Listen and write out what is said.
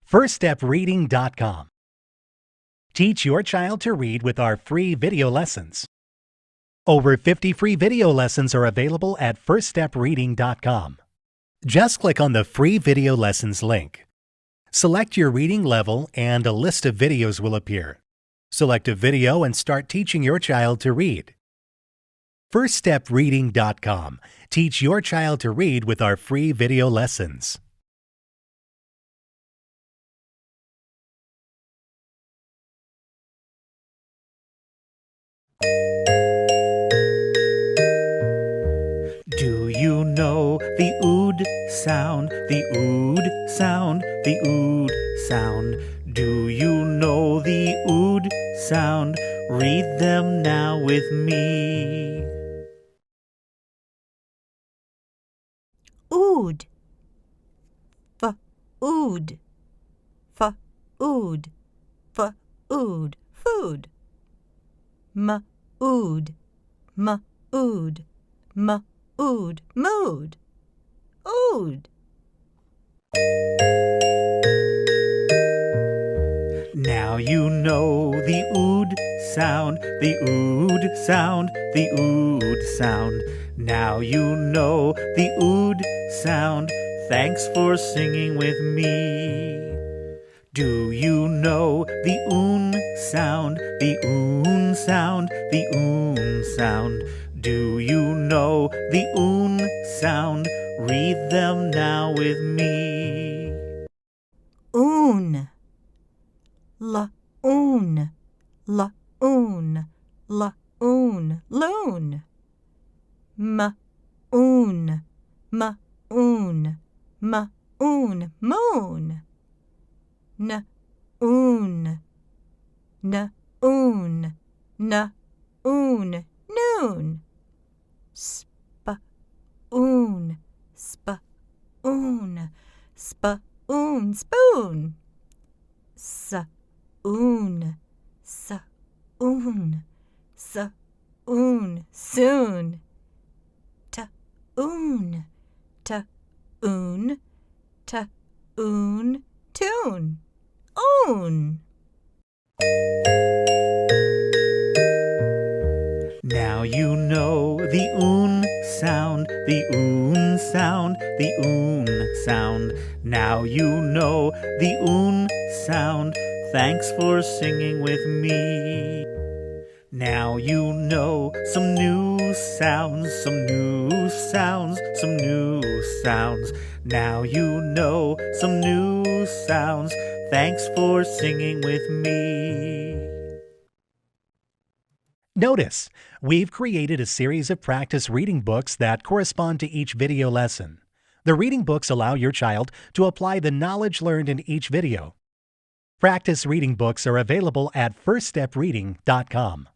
FirstStepReading.com. Teach your child to read with our free video lessons. Over 50 free video lessons are available at FirstStepReading.com. Just click on the free video lessons link. Select your reading level and a list of videos will appear. Select a video and start teaching your child to read. FirstStepReading.com. Teach your child to read with our free video lessons. Do you know the Ood sound, the Ood sound, the Ood sound? Do you know the Ood sound? Read them now with me. Ood, f-ood, f-ood, f-ood, food. M-ood, m-ood, m-ood, mood. Ood. Now you know the Ood sound, the Ood sound, the Ood sound. Now you know the Ood sound. Thanks for singing with me. Do you know the Oon sound, the Oon sound, the Oon sound? Do you know the Oon sound? Read them now with me. Oon, la-oon, la-oon, la-oon, loon. Ma-oon, ma-oon, ma-oon, moon. Na-oon, na-oon, na-oon, noon. Spa-oon, spa-oon, spa-oon, spoon. Sa-oon, sa-oon, sa-oon, soon. Ta-oon, ta-oon, ta-oon, toon. Oon. Now you know the Oon sound, the Oon sound, the Oon sound. Now you know the Oon sound. Thanks for singing with me. Now you know some new sounds, some new sounds, some new sounds. Now you know some new sounds. Thanks for singing with me. Notice, we've created a series of practice reading books that correspond to each video lesson. The reading books allow your child to apply the knowledge learned in each video. Practice reading books are available at FirstStepReading.com.